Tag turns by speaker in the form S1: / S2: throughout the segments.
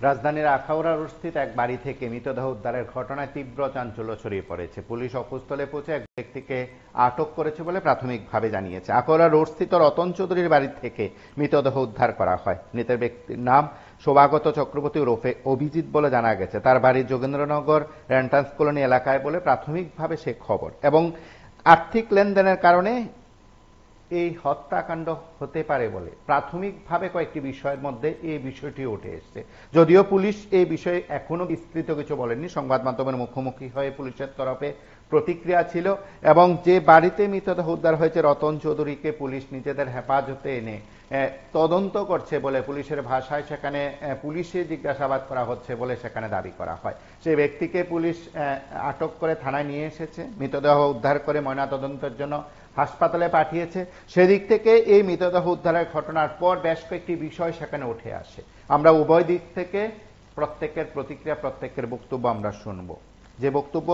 S1: রাজধানীর আখাউড়া রোডস্থিত এক বাড়ি থেকে মৃতদেহ উদ্ধারের ঘটনায় তীব্র চাঞ্চল্য ছড়িয়ে পড়েছে। পুলিশ অকুস্থলে পৌঁছে এক ব্যক্তিকে আটক করেছে বলে প্রাথমিকভাবে জানিয়েছে। আখাউড়া রোডস্থিত রতন চৌধুরীর বাড়ি থেকে মৃতদেহ উদ্ধার করা হয়। মৃত ব্যক্তির নাম শোভাগত চক্রবর্তী ওরফে অভিজিৎ বলে জানা গেছে। তার বাড়ি যোগেন্দ্রনগর রেন্টান্স কলোনি এলাকায় বলে প্রাথমিকভাবে সে খবর। এবং আর্থিক লেনদেনের কারণে এই হত্যাকাণ্ড হতে পারে বলে প্রাথমিকভাবে কয়েকটি বিষয়ের মধ্যে এই বিষয়টি উঠে এসেছে। যদিও পুলিশ এই বিষয়ে এখনো বিস্তৃত কিছু বলেননি। সংবাদ মাধ্যমের মুখোমুখি হয়ে পুলিশের তরফে প্রতিক্রিয়া ছিল এবং যে বাড়িতে মৃতদেহ উদ্ধার হয়েছে রতন চৌধুরীকে পুলিশ নিজেদের হেফাজতে এনে তদন্ত করছে বলে পুলিশের ভাষায় সেখানে পুলিশে জিজ্ঞাসাবাদ করা হচ্ছে বলে সেখানে দাবি করা হয়। সেই ব্যক্তিকে পুলিশ আটক করে থানায় নিয়ে এসেছে, মৃতদেহ উদ্ধার করে ময়নাতদন্তের জন্য হাসপাতালে পাঠিয়েছে। সেদিক থেকে এই মৃতদেহ উদ্ধারের ঘটনার পর বেশ কয়েকটি বিষয় সেখানে উঠে আসে। আমরা উভয় দিক থেকে প্রত্যেকের প্রতিক্রিয়া, প্রত্যেকের বক্তব্য আমরা শুনবো। যে বক্তব্য,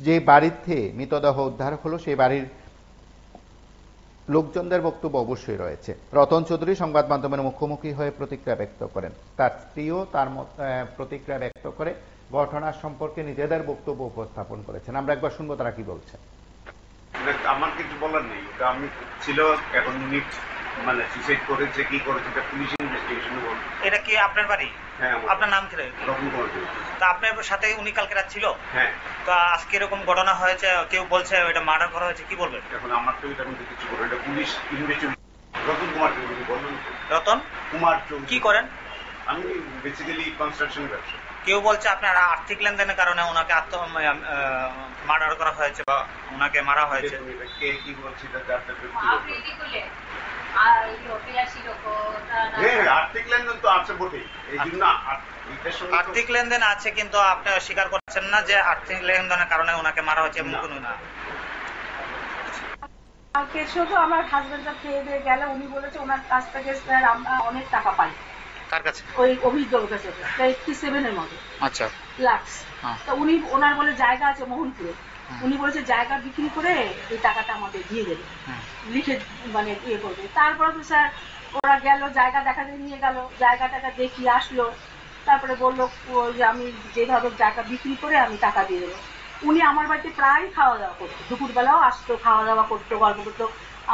S1: যে বাড়িতে মৃতদেহ উদ্ধার হলো সেই বাড়ির লোকজনদের বক্তব্য অবশ্যই রয়েছে। রতন চৌধুরী সংবাদ মাধ্যমের মুখোমুখি হয়ে প্রতিক্রিয়া ব্যক্ত করেন। তার স্ত্রীও তার প্রতিক্রিয়া ব্যক্ত করে ঘটনার সম্পর্কে নিজেদের বক্তব্য উপস্থাপন করেছেন। আমরা একবার শুনবো তারা কি বলছেন।
S2: আমার কিছু বলার নেই, ওটা আমি ছিল এখন মানে সুইসাইড করেছে কি করেছে এটা পুলিশ ইনভেস্টিগেশন বলবে।
S3: এটা কি আপনার বাড়ি?
S2: হ্যাঁ।
S3: আপনার নাম কি?
S2: রতন কুমার।
S3: তা আপনার সাথে উনি কালকে রাত ছিল?
S2: হ্যাঁ।
S3: তো আজকে এরকম ঘটনা হয়েছে, কেউ বলছে এটা মার্ডার করা হয়েছে, কি বলবেন?
S2: এখন আমার তো এটা মধ্যে কিছু বলবো, এটা পুলিশ ইনভেস্টিগেশন। রতন কুমার চৌধুরী বলবেন।
S3: রতন
S2: কুমার চৌধুরী
S3: কি করেন?
S2: আমি বেসিক্যালি কনস্ট্রাকশন ব্যবসা।
S3: কেউ বলছে আপনার আর্থিক লেনদেনের কারণে ওনাকে মার্ডার করা হয়েছে বা ওনাকে মারা হয়েছে।
S2: কে কি বলছে এটা আর্থিক লেনদেন তো আছে বটেই, এই জন্য
S3: আর্থিক লেনদেন আছে, কিন্তু আপনি স্বীকার করছেন না যে আর্থিক লেনদেনের কারণে ওনাকে মারা হয়েছে এমন কোনো না।
S4: কালকে শুধু আমার হাজবেন্ডটা খেয়ে দিয়ে গেল, উনি বলেছে ওনার কাছ থেকে স্যার আমরা অনেক টাকা পাই।
S3: কার কাছে?
S4: ওই অভিযোগের কাছে, 87 এর মতো।
S3: আচ্ছা,
S4: লাক্স। তো উনি ওনার বলে জায়গা আছে মোহনপুরে, উনি বলেছে জায়গা বিক্রি করে এই টাকাটা আমাদের দিয়ে দেবে, লিখে মানে ইয়ে করবে। তারপরে তো স্যার ওরা গেল, জায়গা দেখাতে নিয়ে গেল, জায়গাটাকে দেখিয়ে আসলো, তারপরে বললো যে আমি যেভাবে জায়গা বিক্রি করে আমি টাকা দিয়ে দেবো। উনি আমার বাড়িতে প্রায় খাওয়া দাওয়া করতো, দুপুরবেলাও আসতো, খাওয়া দাওয়া করতো, গল্প করতো।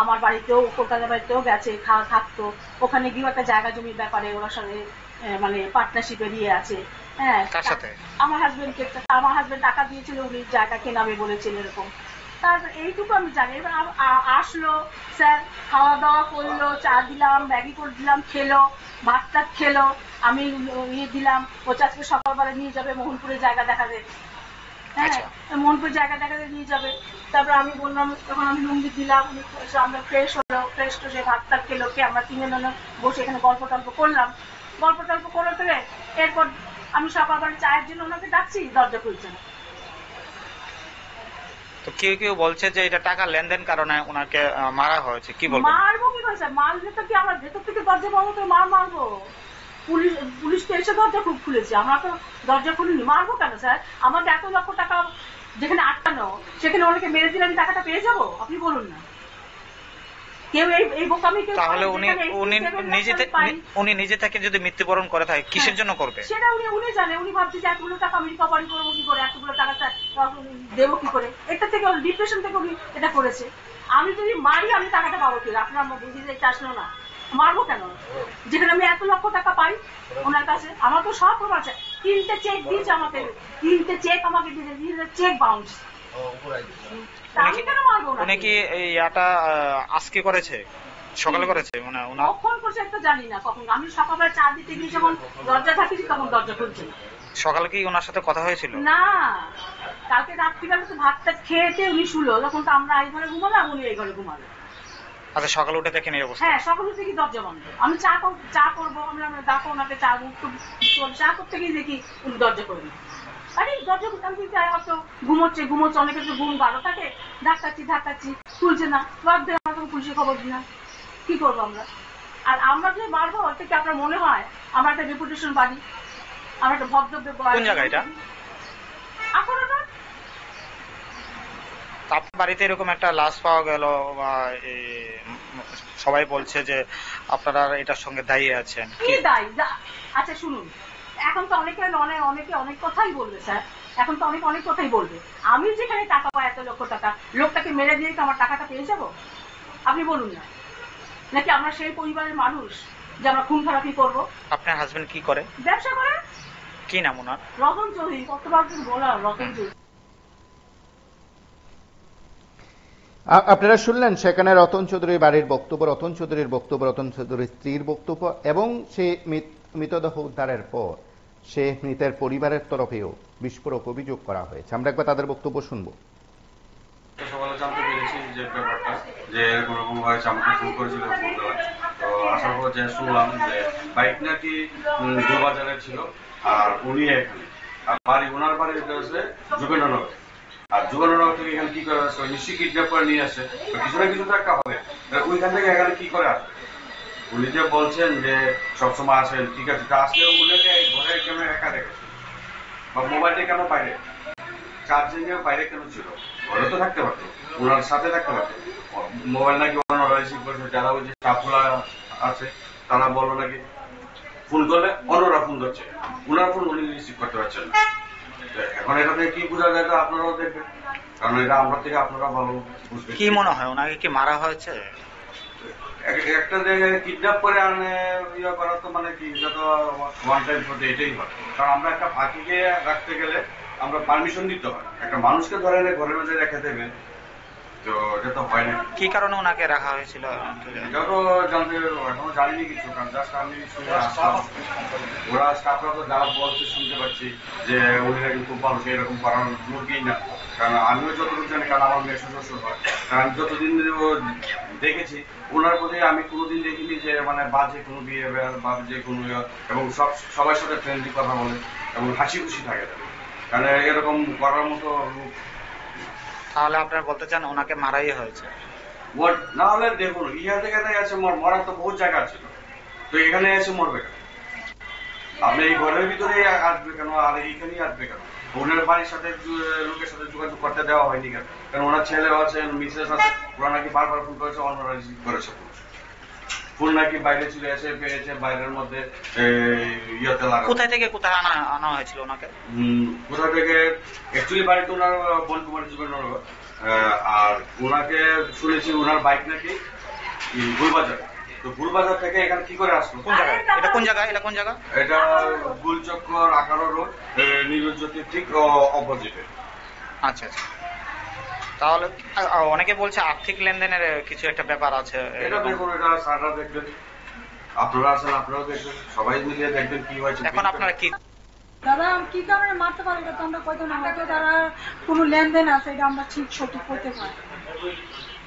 S4: আমার বাড়িতেও, কলকাতা বাড়িতেও গেছে, খাওয়া থাকতো। ওখানে গিয়ে একটা জায়গা জমির ব্যাপারে ওনার সঙ্গে মানে পার্টনারশিপে নিয়ে আছে। হ্যাঁ, আমার হাজবেন্ডকে, আমার হাজবেন্ড টাকা দিয়েছিল, উনি জায়গা কেনাবে বলেছিল এরকম। তারপর এইটুকু আমি জানি। এবার আসলো স্যার, খাওয়া দাওয়া করলো, চা দিলাম, ম্যাগি করে দিলাম, খেলো, ভাত টাত খেলো, আমি ইয়ে দিলাম। ও আজকে সকালবেলা নিয়ে যাবে মোহনপুরে জায়গা দেখাবে। হ্যাঁ, মোহনপুর জায়গা দেখাতে নিয়ে যাবে। তারপর আমি বললাম, তখন আমি লুঙ্গি দিলাম, আমরা ফ্রেশ হলো, ফ্রেশ তো সে ভাত টাত খেলো, কে আমরা 3 জন বসে এখানে গল্প টল্প করলাম। গল্প টল্প করে ফেলে এরপর আমি সকালবেলা চায়ের জন্য ওনাকে ডাকছি, দরজা খুলছে না।
S3: তো কেউ কেউ বলছে যে এটা টাকা লেনদেন কারণে ওনাকে মারা হয়েছে, কি বলবো?
S4: মারবো কি করে স্যার? মারলে তো কি আমরা ভেতর থেকে দরজা পাবো তো মারবো? পুলিশ তো এসে দরজা খুব খুলেছে, আমরা তো দরজা খুলিনি। মারবো কেন স্যার? আমাদের 1 লক্ষ টাকা যেখানে আটকানো, সেখানে অনেকে মেরে দিলে আমি টাকাটা পেয়ে যাবো? আপনি বলুন না। কেউ এই বোকামি কেউ,
S3: তাহলে উনি নিজে থেকে যদি মৃত্যুবরণ করে থাকে কিসের জন্য করবে
S4: সেটা উনি জানে। উনি ভাবছে যে এতগুলো টাকা আমি রিকভারি করবো কি করে, এতগুলো টাকাটা দেবো কি করে। এটা থেকে ডিপ্রেশন থেকে উনি এটা করেছে। আমি যদি মারি আমি টাকাটা পাবো কি? আপনার বুঝি যে আসলো না, মারবো কেন? যেখানে আমি 1 লক্ষ টাকা পাই ওনার কাছে। আমার তো সব প্রমাণ আছে, 3টে চেক দিয়েছে আমাকে, 3টে চেক আমাকে দিয়েছে, চেক বাউন্স।
S3: উনি কি এটা আজকে করেছে, সকালে করেছে? মানে
S4: কখন করছে একটা জানি না। কখন আমি সকালবেলা চা দিতে গিয়ে যখন দরজা ঢাকিয়েছি তখন দরজা খুলছে না।
S3: সকালে কি ওনার সাথে কথা হয়েছিল?
S4: না, কালকে রাত্রিবেলা তো ভাতটা খেয়েতে উনি শুলো, তখন তো আমরা এই ঘরে ঘুমালাম, উনি এই ঘরে ঘুমালো।
S3: আচ্ছা, সকালে উঠে দেখেন এই অবস্থা?
S4: হ্যাঁ, সকালে উঠে কি দরজা বন্ধ। আমি চা করবো, আমরা ডাকো ওনাকে, চা করতে গিয়ে দেখি উনি দরজা করে নি। আরে দরজা আমি হয়তো ঘুমোচ্ছে, অনেকের তো ঘুম ভালো থাকে, ধাক্কাচ্ছি খুলছে না। বাদ দিয়ে আমরা তখন পুলিশে খবর দিই না, কি করবো আমরা? আর আমরা যে মারবো ওটা কি আপনার মনে হয় আমরা একটা রেপুটেশন বাড়ি, আমরা একটা ভদ্র?
S3: কোন জায়গা এটা? আপনার বাড়িতে এরকম একটা লাশ পাওয়া গেল, সবাই বলছে যে আপনারা এটার সঙ্গে দায়ী আছেন।
S4: কি দায়ী? আচ্ছা শুনুন, এখন তো অনেকে অনেক কথাই বলবে স্যার, এখন তো অনেক কথাই বলবে। আমি যেখানে টাকা পাই 1 লক্ষ টাকা, লোকটাকে মেরে দিয়ে কি আমার টাকাটা পেয়ে যাবো? আপনি বলুন না, নাকি আমরা সেই পরিবারের মানুষ যে আমরা খুন খারাপি করবো?
S3: আপনার হাজবেন্ড কি করে?
S4: ব্যবসা করে।
S3: কি নাম ওনার?
S4: রতন চৌধুরী। কতবার বলা রতন চৌধুরী।
S1: আপনারা শুনলেন সেখানে রতন চৌধুরীর বাড়ির বক্তব্য, রতন চৌধুরীর বক্তব্য, রতন চৌধুরীর স্ত্রীর বক্তব্য, এবং সে মৃতদেহ উদ্ধারের পর সে মৃতের পরিবারের তরফেও বিস্ফোরক অভিযোগ করা হয়েছে। আমরা একবার তাদের বক্তব্য শুনবো।
S5: সকালে জানতে পেরেছি যে ব্যাপারটা, যে এরকম রকম হয়েছে, আমাকে ফোন করেছিল সন্ধ্যাবেলা। তো আসার পর যে শুনলাম যে বাইক নাকি গোবাজারে ছিল, আর উনি এখানে, আর বাড়ি ওনার বাড়ি হচ্ছে যোগেন্দ্রনগর। আর যোগেন্দ্রনগর থেকে এখানে কি করে আসছে, নিশ্চয়ই কিডন্যাপ করে নিয়ে আসে, কিছু না কিছু তো একটা হবে। ওইখান থেকে এখানে কি করে আসবে? উনি যে বলছেন যে সবসময় আসেন, ঠিক আছে, তা আসলে উনাকে ঘরে কেন একা রেখেছে, বা মোবাইলটা কেন বাইরে, চার্জিং এর বাইরে কেন ছিল? ঘরে তো থাকতে পারতো, ওনার সাথে থাকতে পারতো। মোবাইল নাকি ওনারা রিসিভ করেছে, যারা ওই যে স্টাফগুলা আছে তারা বললো নাকি ফোন করলে অন্যরা ফোন করছে, ওনার ফোন উনি রিসিভ করতে পারছেন না। এখন এটা থেকে কি বোঝা যায়, তো আপনারাও দেখবেন, কারণ এটা আমরা থেকে আপনারা ভালো বুঝবেন।
S3: কি মনে হয় ওনাকে কি মারা হয়েছে?
S5: একটা জায়গায় কিডন্যাপ করে আনে ইয়ে করা তো মানে কি, যত ওয়ান টাইম করতে এটাই হয়। কারণ আমরা একটা পাখিকে রাখতে গেলে আমরা পারমিশন দিতে হয়, একটা মানুষকে ধরে এনে ঘরের মধ্যে রেখে দেবে, তো এটা তো হয় না।
S3: কি কারণে ওনাকে রাখা হয়েছিল?
S5: এটা তো জানতে এখনো জানিনি কিছু, কারণ জাস্ট আমি শুনে আসলাম, ওরা স্টাফরা তো যারা বলছে শুনতে পাচ্ছি যে উনি নাকি খুব ভালো, এরকম করার মুরগিই না। কারণ আমিও যতটুকু জানি, কারণ আমার মেয়ে শ্বশুর হয়, কারণ যতদিন দেখেছি ওনার প্রতি আমি কোনোদিন দেখিনি যে মানে বাজে কোনো বিহেভিয়ার বা যে কোনো, এবং সবার সাথে ফ্রেন্ডলি কথা বলে এবং হাসি খুশি থাকে, কারণ এরকম করার মতো।
S3: তাহলে আপনারা বলতে চান ওনাকে মারাই হয়েছে?
S5: না হলে দেখুন, ইহা থেকে আছে মরার তো বহু জায়গা ছিল, তো এখানে এসে মরবে কেন? আপনি এই ঘরের ভিতরে আসবে কেন, আর এইখানেই আসবে কেন? ওনার বাড়ির সাথে লোকের সাথে যোগাযোগ করতে দেওয়া হয়নি কেন? কারণ ওনার ছেলে আছে, মিসেস আছে, ওরা নাকি বারবার ফোন করেছে, অন্যরা রিসিভ করেছে ফোন নাকি বাইরে চলে এসে পেয়েছে, বাইরের মধ্যে ইয়েতে লাগা।
S3: কোথায় থেকে কোথায় আনা হয়েছিল ওনাকে?
S5: কোথা থেকে অ্যাকচুয়ালি বাড়ি তো ওনার বনকুমারী যোগেন্দ্রনগর, আর ওনাকে শুনেছি ওনার বাইক নাকি গুলবাজার। তো গুলবাজার থেকে এখানে কি করে আসলো?
S3: কোন জায়গায় এটা? কোন জায়গা এটা? কোন জায়গা
S5: এটা? গুলচক্কর 11 রোড, নিরঞ্জ্যোতির ঠিক অপোজিটে।
S3: আচ্ছা আচ্ছা। তাহলে অনেকে বলছে আর্থিক লেনদেনের কিছু একটা ব্যাপার আছে।
S5: এটা দেখুন, এটা স্যাররা দেখবেন, আপনারা আছেন, আপনারাও দেখবেন, সবাই মিলিয়ে দেখবেন কি হয়েছে।
S3: এখন আপনারা কি
S6: দাদা কি কারণে মারতে পারে এটা তো আমরা কইতে না, হয়তো তারা কোনো লেনদেন আছে, এটা আমরা ঠিক সঠিক করতে পারি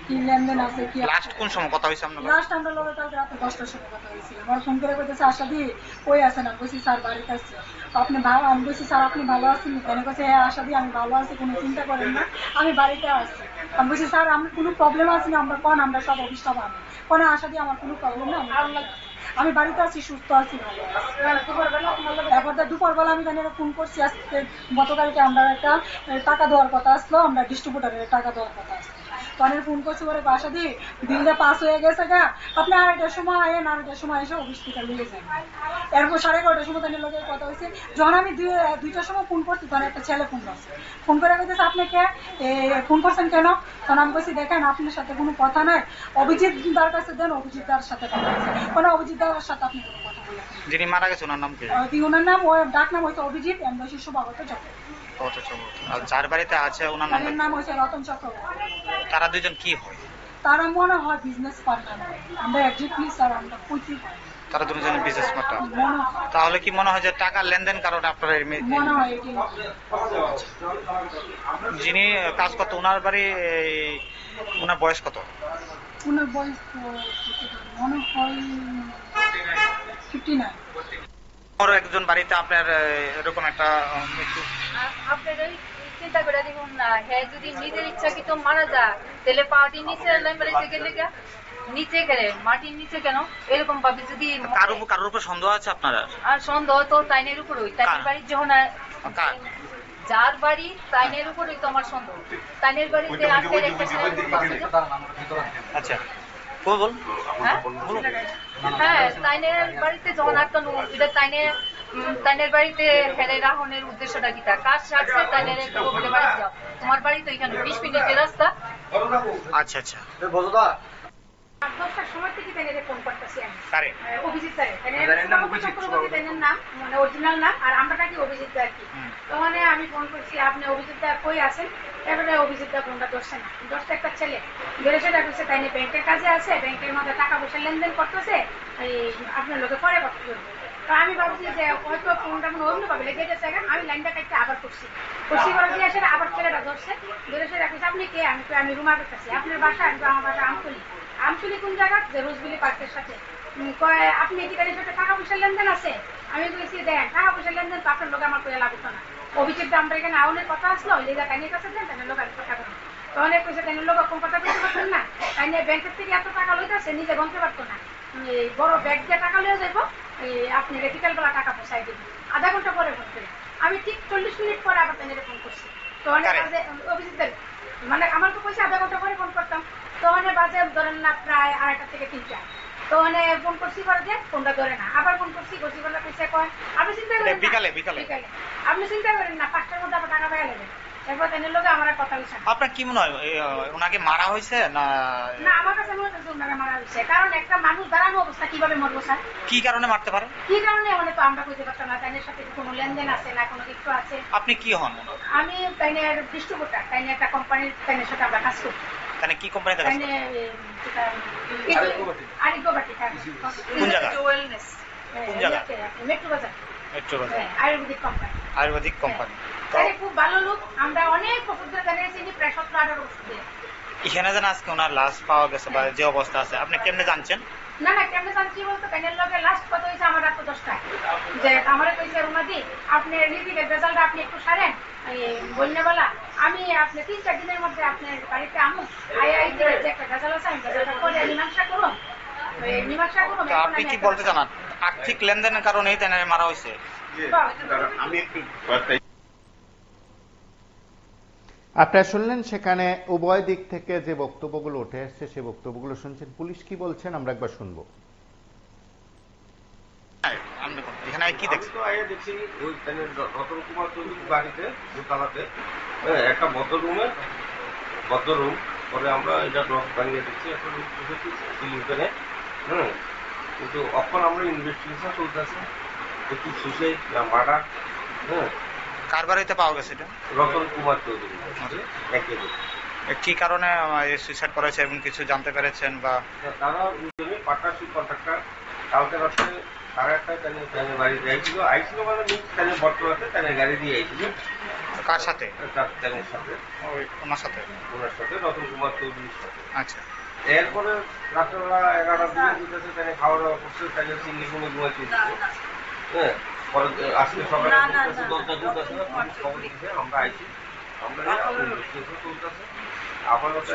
S6: কি লেনদেন আছে কি।
S3: লাস্ট কোন সময় কথা হয়েছে আপনার?
S6: লাস্ট আমরা লগে কালকে রাতে 10টার সময় কথা হয়েছিল। আমার ফোন করে কইতেছে আশা দি কই আছেন? আমি বলছি স্যার বাড়িতে আসছি। আপনি ভালো? আমি বলছি স্যার আপনি ভালো আছেন? কেন কইছে হ্যাঁ আশা দি আমি ভালো আছি, কোনো চিন্তা করেন না, আমি বাড়িতে আসছি। আমি বলছি স্যার আমার কোনো প্রবলেম আছে না? আমরা কোন আমরা সব অফিসটা বানি কোন আশা দি আমার কোনো প্রবলেম না, আমি বাড়িতে আছি, সুস্থ আছি, ভালো আছি। এরপর দুপুরবেলা আমি জানি ফোন করছি, আজকে গতকালকে আমরা একটা টাকা দেওয়ার কথা আসলো, আমরা ডিস্ট্রিবিউটারের টাকা দেওয়ার কথা আসলো, তখন ফোন করছি ওরে বাসা দিয়ে বিলটা পাস হয়ে গেছে গা, আপনি 2:30টার সময় আয়েন, 2:30টার সময় এসে অফিস থেকে নিয়ে যান। এরপর 11:30টার সময় তাদের লোকের কথা হয়েছে। যখন আমি 2টার সময় ফোন করছি তখন একটা ছেলে ফোন করছে, ফোন করে বলতেছে আপনাকে ফোন করছেন কেন? তখন আমি বলছি দেখেন আপনার সাথে কোনো কথা নাই, অভিজিৎ দার কাছে দেন, অভিজিৎ দার সাথে কথা আছে, কোনো অভিজিৎ দার সাথে আপনি কোনো কথা বলেন।
S3: যিনি মারা গেছে ওনার নাম কি?
S6: ওনার নাম, ওর ডাক নাম হয়েছে অভিজিৎ, এমন শিশুবাগত চক্রবর্তী।
S3: আর যার বাড়িতে আছে ওনার
S6: নাম হয়েছে রতন চক্রবর্তী।
S3: তারা দুজন কি হয়?
S6: তারা মনে হয় বিজনেস পার্টনার, আমরা একজাক্টলি স্যার আমরা কইতে পারি
S3: তারা দুজন বিজনেস পার্টনার। তাহলে কি মনে হয় যে টাকা লেনদেন কারণে আপনারা
S6: মনে হয় এটি।
S3: যিনি কাজ করতো ওনার বাড়ি, ওনার বয়স কত?
S6: ওনার বয়স মনে হয় 59।
S3: একজন বাড়িতে আপনার এরকম একটা মৃত্যু,
S7: আপনাদের চিন্তা করে দেখুন না, হ্যাঁ যদি নিজের ইচ্ছাকৃত মারা যায় তাহলে পার্টির নিচে গেলে নিচে গেলে মাটির নিচে কেন এরকম ভাবে? যদি
S3: কারোর উপর সন্দেহ আছে আপনারা?
S7: আর সন্দেহ তো তাইনের উপর ওই তাইনের বাড়ির যখন যার বাড়ি তাইনের উপরই তো আমার সন্দেহ। তাইনের বাড়িতে আজকে
S3: আচ্ছা বল।
S7: হ্যাঁ তাইনের বাড়িতে যখন আটকানো, এটা তাইনের তাদের বাড়িতে হেরে রাহনের উদ্দেশ্যটা কি তা কাজ সারছে তাদের বলে বাড়ি যাও তোমার বাড়ি তো এখানে 20 মিনিটের রাস্তা।
S3: আচ্ছা আচ্ছা
S6: 10টার সময় থেকে তাদের ফোন করতেছি আমি
S3: কারে
S6: অভিজিৎ স্যার তাদের নাম মানে অরিজিনাল নাম আর আমরা নাকি অভিজিৎ দা আর কি। তো মানে আমি ফোন করছি আপনি অভিজিৎ দা কই আছেন, এবারে অভিজিৎ দা ফোনটা ধরছে না, ধরছে একটা ছেলে ধরে সেটা করছে তাই ব্যাংকের কাজে আছে, ব্যাংকের মধ্যে টাকা পয়সা লেনদেন করতেছে, এই আপনার লোকে পরে কথা বলবো। তো আমি ভাবছি যে হয়তো ফোনটা কোনো অন্য পাবে লেগে গেছে, আমি লাইনটা কাটতে আবার করছি করে দিয়ে এসে আবার ছেলেটা ধরছে ধরে সেটা করছে আপনি কে, আমি রুমার কাছে আপনার বাসা, আমার বাসা আমতলি কোন জায়গা, যে রোজবিলি পার্কের সাথে, আপনি কি তাদের সাথে টাকা পয়সার লেনদেন আছে, আমি বলছি দেন টাকা পয়সার লেনদেন তো আপনার লোক আমার করে লাভ হতো না, অভিযোগ আমরা এখানে আউনের কথা আসলো ওই জায়গা কাইনের কাছে দেন তাদের লোক আমি কথা বলবো, তো অনেক পয়সা তাদের লোক কম কথা বলতে পারতেন না, তাই নিয়ে ব্যাংকের থেকে এত টাকা লইতেছে নিজে গনতে পারতো না, এই বড় ব্যাগ দিয়ে টাকা লিয়ে যাবো, আপনি বিকাল বেলা টাকা পয়সায় দেবেন, আধা ঘন্টা পরে ফোন করে আমি ঠিক 40 মিনিট পরে আবার তাদের ফোন করছি, তো অনেক অভিযোগ মানে আমার তো পয়সা আধা ঘন্টা পরে ফোন করতাম, তো অনেক বাজে ধরেন না প্রায় 2:30 থেকে 3টা, তো অনেক ফোন করছি পরে যে ফোনটা ধরে না, আবার ফোন করছি বলে পয়সা কয় আপনি চিন্তা করেন
S3: বিকালে
S6: আপনি চিন্তা করেন না 5টার মধ্যে আবার টাকা পাইয়া নেবেন, এরপর তাদের লোক আমার কথা বলছে
S3: আপনার কি মনে হয় ওনাকে মারা হয়েছে না?
S6: না আমার কাছে মনে হচ্ছে ওনাকে মারা হয়েছে, কারণ একটা মানুষ দাঁড়ানো অবস্থা কিভাবে মরবো স্যার,
S3: কি কারণে মারতে পারে,
S6: কি কারণে মানে তো আমরা বুঝতে পারতাম না তাদের সাথে কোনো লেনদেন আছে না কোনো কিছু আছে।
S3: আপনি কি হন?
S6: আমি তাইনের ডিস্ট্রিবিউটর, তাইনে একটা কোম্পানির তাইনের সাথে আমরা কাজ করি।
S3: তাহলে কি কোম্পানিতে কাজ করেন?
S6: আরিগোবাটি
S3: কোন জায়গা? কোন জায়গা?
S6: মেট্রো বাজার আয়ুর্বেদিক কোম্পানি।
S3: আয়ুর্বেদিক কোম্পানি।
S6: খুব ভালো লোক, আমরা অনেক বছর ধরে জানিয়েছি প্রায় 17-18 বছর ধরে।
S3: এখানে যেন আজকে ওনার লাশ পাওয়া গেছে বা যে অবস্থা আছে আপনি কেমনে জানছেন?
S6: না কেমনে জানছি বলতো প্যানেল লগে লাস্ট কত হয়েছে আমার রাত 10টায়, যে আমার কইছে রুমাদি আপনি রিজিকের রেজাল্ট আপনি একটু সারেন বন্যাবেলা, আমি আপনি 3-4 দিনের মধ্যে আপনার বাড়িতে আমু যে একটা রেজাল্ট আছে আমি রেজাল্টটা করে মীমাংসা করুন।
S3: আপনি কি বলতে জানান আর্থিক লেনদেনের কারণেই তাই মারা হয়েছে?
S2: আমি একটু
S1: আপনারা শুনলেন সেখানে উভয় দিক থেকে যে বক্তব্যগুলো উঠে আসছে সেই বক্তব্যগুলো শুনছেন, পুলিশ কি বলছেন আমরা একবার শুনবো।
S3: এখানে কি দেখছি
S5: ওই রতন কুমার চৌধুরীর বাড়িতে দোতলাতে একটা বদ্ধ রুম পরে আমরা এটা ড্রপ বানিয়ে দিচ্ছি, একটা রুম বসেছি সিলিং ফ্যানে, কিন্তু এখন আমরা ইনভেস্টিগেশন চলতেছে কি সুসাইড না মার্ডার।
S3: কার বাড়িতে পাওয়া গেছে এটা?
S5: রতন কুমার চৌধুরী
S3: কি কারণে সুইসাইড করেছে এবং কিছু জানতে পেরেছেন? বা
S5: তারা দুজনে পার্টনারশিপ কন্ট্রাক্টর, কালকে রাত্রে 1:30টায় তাদের বাড়িতে আইছিল মানে তাদের বর্তমানে তাদের গাড়ি দিয়ে আইছিল।
S3: কার সাথে?
S5: তাদের সাথে
S3: ওনার সাথে
S5: রতন কুমার চৌধুরীর সাথে।
S3: আচ্ছা,
S5: এরপরে রাত্রেবেলা 11টার দিকে দিতেছে তাদের খাওয়া দাওয়া করছে, তাদের সিঙ্গি কোনো ঘুমাইতে পরে আজকে সকালে দরজা চলতেছে খবর দিচ্ছে, আমরা আইছি, আমরা চলতেছে আপাতত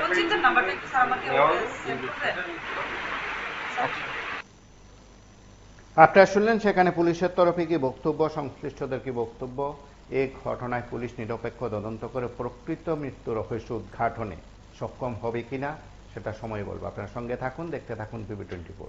S1: আপনারা শুনলেন সেখানে পুলিশের তরফে কি বক্তব্য, সংশ্লিষ্টদের কি বক্তব্য। এই ঘটনায় পুলিশ নিরপেক্ষ তদন্ত করে প্রকৃত মৃত্যু রহস্য উদ্ঘাটনে সক্ষম হবে কিনা সেটা সময় বলবো। আপনার সঙ্গে থাকুন, দেখতে থাকুন PB24।